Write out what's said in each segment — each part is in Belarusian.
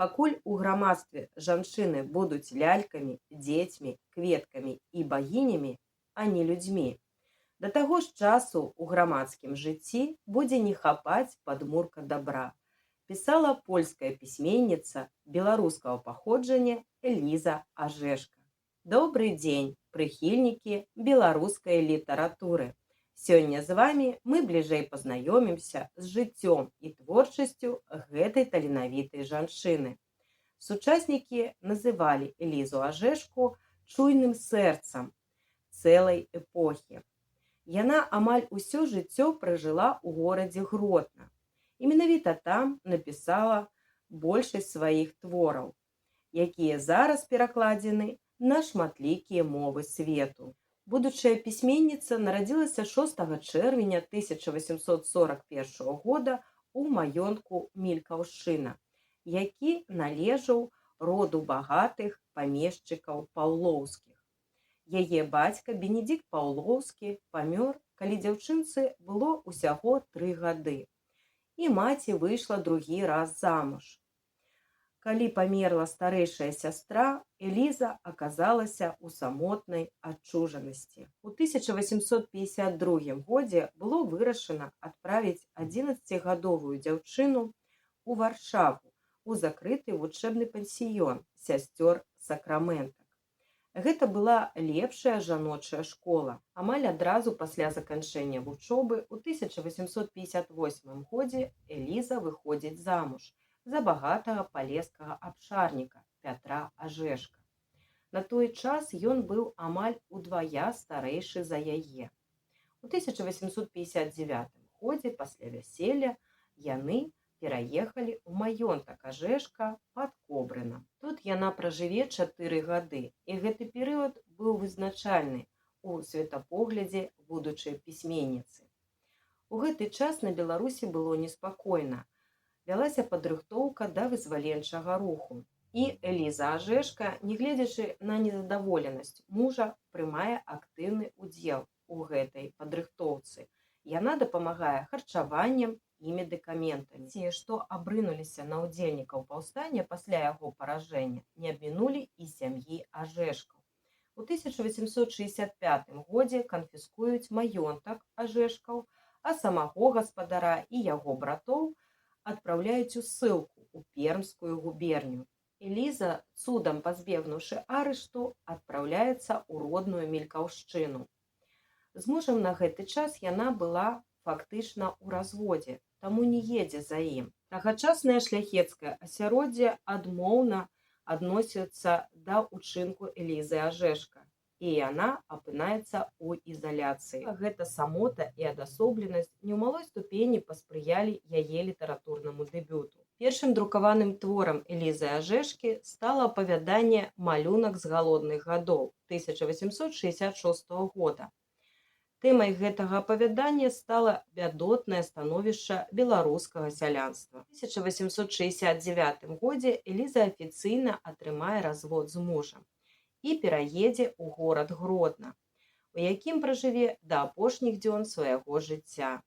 Пакуль у грамадстве жанчыны будуць лялькамі, дзецьмі, кветкамі і багінямі, а не людзьмі, да таго ж часу ў грамадскім жыцці будзе не хапаць падмурка дабра, пісала польская пісьменніца беларускага паходжання Эліза Ажэшка. Добрый дзень, прыхільнікі беларускай літаратуры. Сёння з вамі мы бліжэй пазнаёмімся з жыццём і творчасцю гэтай таленавітай жанчыны. Сучаснікі называлі Элізу Ажэшку чуйным сэрцам цэлай эпохі. Яна амаль усё жыццё пражыла ў горадзе Гродна. І менавіта там напісала большасць сваіх твораў, якія зараз перакладзены на шматлікія мовы свету. Будучая пісьменніца нарадзілася 6 чэрвеня 1841 года ў маёнтку Мількаўшчына, які належаў роду багатых памешчыкаў паўлоўскіх. Яе бацька Бенедикт Паўлоўскі памёр, калі дзяўчынцы было ўсяго 3 гады, і маці выйшла другі раз замуж. Калі памерла старэйшая сястра, Эліза аказалася ў самотнай адчужанасці. У 1852 годзе было вырашана адправіць 11гадовую дзяўчыну ў Варшаву у закрыты вучэбны пансіён сясцёр Сакраментак. Гэта была лепшая жаночая школа. Амаль адразу пасля заканчэння вучобы ў 1858 годзе Эліза выходзіць замуж за багатага палескага абшарніка Пятра Ажэшка. На той час ён быў амаль удвая старэйшы за яе. У 1859 годзе пасля вяселля яны пераехалі ў маёнтак Ажэшка пад Кобрынам. Тут яна пражыве 4 гады, і гэты перыяд быў вызначальны у светапоглядзе будучай пісьменніцы. У гэты час на Беларусі было неспакойна. Вялася падрыхтоўка да вызваленчага руху. І Эліза Ажэшка, нягледзячы на незадаволенасць мужа, прымае актыўны ўдзел у гэтай падрыхтоўцы. Яна дапамагае харчаваннем і медыкаментамі. Ці, што абрынуліся на ўдзельнікаў паўстання пасля яго паражэння, не абмінулі і сям'і Ажэшкаў. У 1865 годзе канфіскуюць маёнтак Ажэшкаў, а самого гаспадара і яго братоў адпраўляюць у ссылку ў Пермскую губерню. Эліза, цудам пазбегнуўшы арышту, адпраўляецца ў родную Мількаўшчыну. З мужам на гэты час яна была фактычна ў разводзе, таму не едзе за ім. Тагачаснае шляхецкае асяроддзе адмоўна адносіцца да ўчынку Элізы Ажэшка, і яна апынаецца ў ізаляцыі. Гэта самота і адасобленасць не ў малой ступені паспрыялі яе літаратурнаму дэбюту. Першым друкаваным творам Элізы Ажэшкі стала апавяданне «Малюнак з галодных гадоў» 1866 года. Тэмай гэтага апавядання стала бядотнае становішча беларускага сялянства. У 1869 годзе Эліза афіцыйна атрымае развод з мужам і пераедзе ў горад Гродна, у якім пражыве да апошніх дзён свайго жыцця.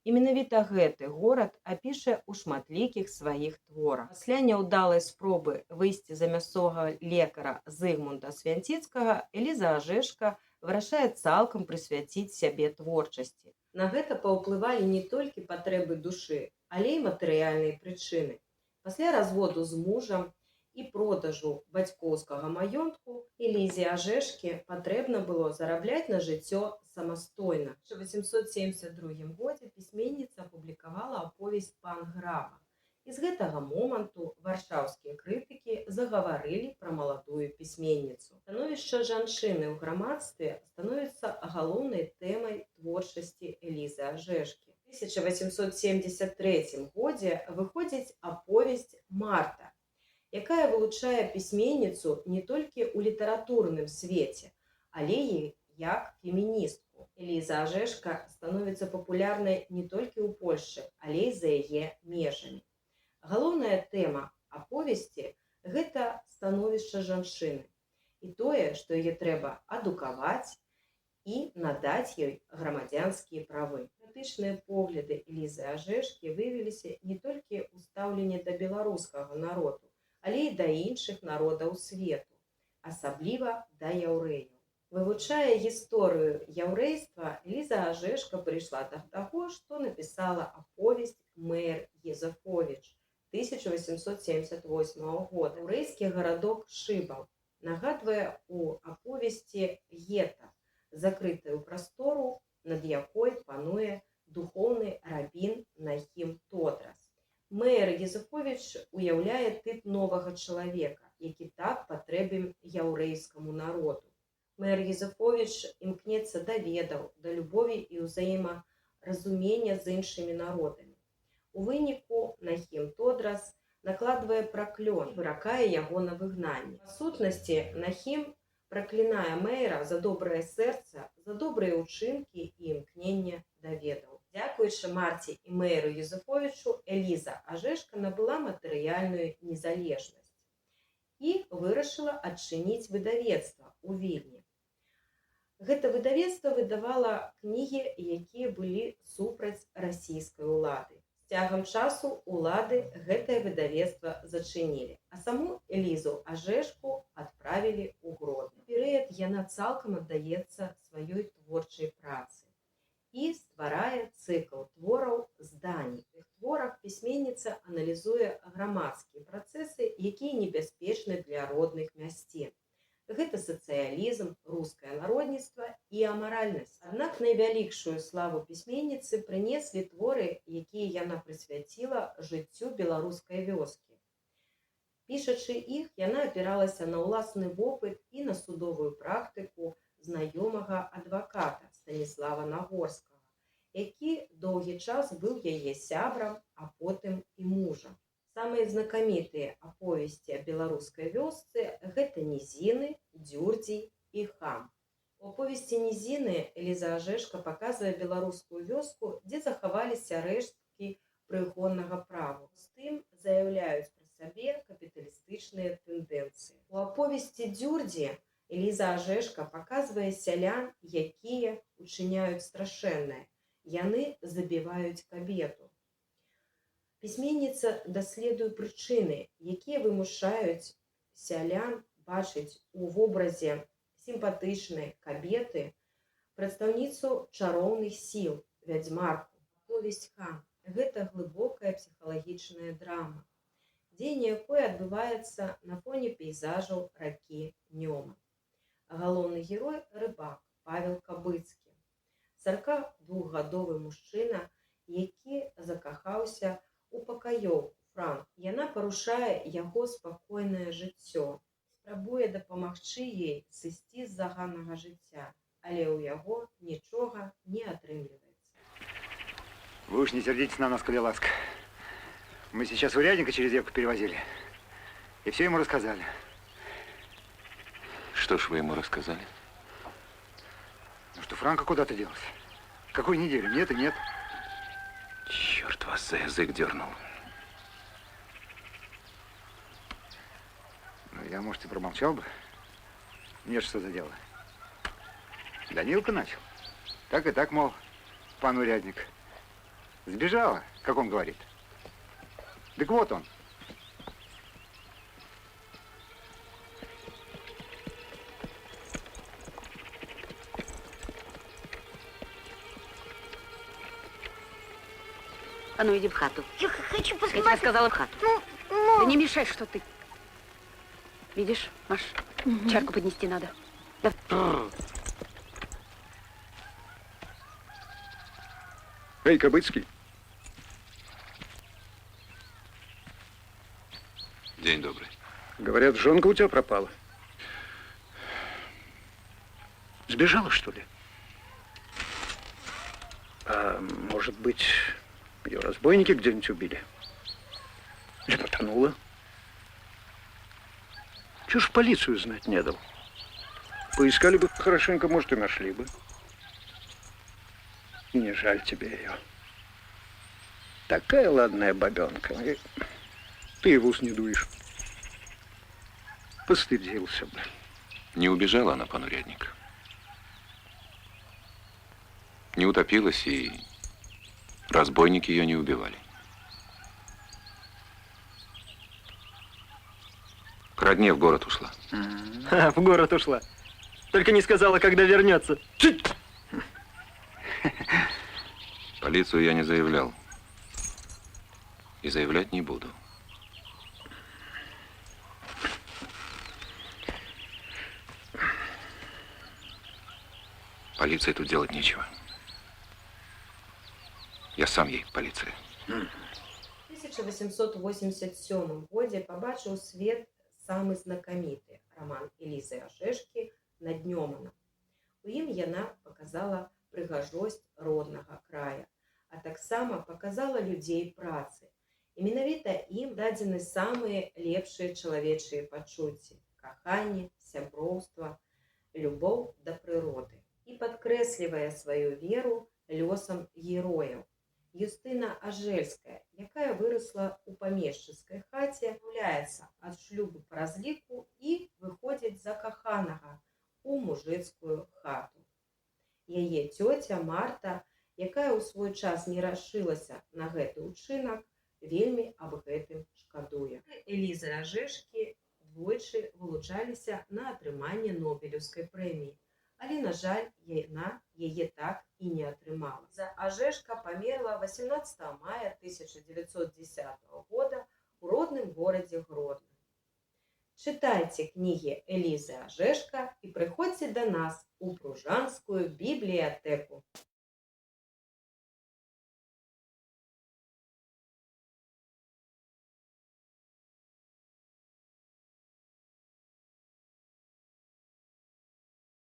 І менавіта гэты горад апіша ў шматлікіх сваіх творах. Пасля няўдалай спробы выйсці за мясцовага лекара Зыгмунда Свянціцкага, Эліза Ажэшка вырашае цалкам прысвяціць сябе творчасці. На гэта паўплывалі не толькі патрэбы душы, але і матэрыяльныя прычыны. Пасля разводу з мужам і продажу бацькоўскага маёнтку Элізе Ажэшкі патрэбна было зарабляць на жыццё самастойна. У 1872 годзе пісьменніца апублікавала аповесць «Пан Граба». І з гэтага моманту варшаўскія крытыкі загаварылі пра маладую пісьменніцу. Становішча жанчыны ў грамадстве становіцца галоўнай тэмай творчасці Элізы Ажэшкі. У 1873 годзе выходзіць аповесць «Марта», якая вылучае пісьменніцу не толькі ў літаратурным свеце, але і як феміністку. Эліза Ажэшка становіцца папулярнай не толькі ў Польшчы, але і за яе межамі. Галоўная тэма аповесці – гэта становішча жанчыны і тое, што яе трэба адукаваць і надаць ёй грамадзянскія правы. Крытычныя погляды Элізы Ажэшкі выявіліся не толькі ў стаўленні да беларускага народу, але і да іншых народаў свету, асабліва да яўрэяў. Вывучае гісторыю яўрэйства, Эліза Ажэшка прыйшла да таго, што напісала аповесць «Мэйр Езефовіч» 1878 года. Яўрэйскі гарадок Шыбаў нагадвае у аповесці гета, закрытую прастору, над якой пануе духоўны рабін Нахім Тодрас. Мэйр Езефовіч уяўляе тып новага чалавека, які так патрэбен яўрэйскаму народу. Мэйр Езефовіч імкнецца да ведаў, да любові і ўзаемаразумення з іншымі народамі. У выніку Нахім Тодрас накладвае праклён, выракае яго на выгнанне. Па сутнасці, Нахім праклінае мэйра за добрае сэрца, за добрыя ўчынкі і імкненне да ведаў. Дзякуючы Марце і мэйру Езефовічу, Эліза Ажэшка набыла матэрыяльную незалежнасць і вырашыла адчыніць выдавецтва ў Вільні. Гэта выдавецтва выдавала кнігі, якія былі супраць расійскай улады. З цягам часу улады гэтае выдавецтва зачынілі, а саму Элізу Ажэшку адправілі ў Гродны. Перыяд яна цалкам аддаецца сваёй творчай працы і стварае цыкл твораў «Здані». У іх творах пісьменніца аналізуе грамадскія працэсы, якія небяспечны для родных мясцін. Гэта сацыялізм, рускае народніцтва і амаральнасць. Аднак найвялікшую славу пісьменніцы прынеслі творы, якія яна прысвяціла жыццю беларускай вёскі. Пішачы іх, яна апіралася на ўласны вопыт і на судовую практыку знаёмага адваката Станіслава Нагорскага, які доўгі час быў яе сябрам, а потым і мужам. Самыя знакамітыя аповесці о беларускай вёсцы – гэта «Нізіны», «Дзюрдзій» і «Хам». У аповесці «Нізіны» Эліза Ажэшка паказвае беларускую вёску, дзе захаваліся рэшткі прыгоннага праву. З тым заяўляюць пра сабе капіталістычныя тэндэнцыі. У аповесці «Дзюрдзі» Эліза Ажэшка паказвае сялян, якія учыняюць страшэннае. Яны забіваюць кабету. Пісьменніца даследуе прычыны, якія вымушаюць сялян бачыць у вобразе сімпатычнай кабеты прадстаўніцу чароўных сіл, вядзьмарку. Аповесць «Хам» – гэта глыбокая псіхалагічная драма, дзеянне якой адбываецца на фоне пейзажаў ракі Нёман. Галоўны герой – рыбак Павел Кабыцкі, 42-гадовы мужчына, які закахаўся у пакаёўку Франк. Яна парушае яго спакойнае жыццё, спрабуе дапамагчы ей сысці з заганнага жыцця, але ў яго нічога не атрымліваецца. Вы уж не сердитесь на нас, коли ласка. Мы сейчас урядника через реку перевозили и все ему рассказали. Что ж вы ему рассказали? Ну, что Франко куда-то делся. Какую неделю? Нет и нет. Черт вас за язык дернул. Ну, я, может, и промолчал бы. Мне что за дело? Данилка начал. Так и так, мол, пан урядник. Сбежала, как он говорит. Так вот он. А ну иди в хату. Я хочу Я посмотреть. тебе сказала в хату. Ну, Да не мешай, что ты. Видишь, Маш, чарку поднести надо. Да. Эй, Кабыцкий. День добрый. Говорят, жонка у тебя пропала. Сбежала, что ли? А может быть, ее разбойники где-нибудь убили? Или потонула? Чего ж в полицию знать не дал? Поискали бы хорошенько, может, и нашли бы. Не жаль тебе ее. Такая ладная бабенка. И ты и в ус не дуешь. Постыдился бы. Не убежала она, пан урядник. Не утопилась, и разбойники ее не убивали. к родне в город ушла. Ха, в город ушла. Только не сказала, когда вернется. Полицию я не заявлял. И заявлять не буду. Полиции тут делать нечего. Я сам ей полиция. У 1887 годзе побачыў свет самы знакаміты роман Элізы Ажэшкі «Над Днёманам». У ім яна показала прыгажосць роднага края, а таксама показала людзей працы. І менавіта ім дадзены самыя лепшыя чалавечыя пачуцці – каханне, сяброўства, любоў да прыроды. І падкрэслівае сваю веру лёсам герояў. Юстына Ажэльская, якая выросла ў памешчыцкай хаце, гуляецца ад шлюбу па разліку і выходзіць за каханага у мужыцкую хату. Яе цёця Марта, якая ў свой час не рашылася на гэты ўчынак, вельмі аб гэтым шкадуе. Элізы Ажэшкі двойчы вылучаліся на атрыманне Нобелеўскай прэміі, але, на жаль, яна яе так і не атрымала. Ажэшка памерла 18 мая 1910 года у родным горадзе Гродно. Чытайце кнігі Элізы Ажэшка і прыходзьце да нас у Пружанскую бібліятэку.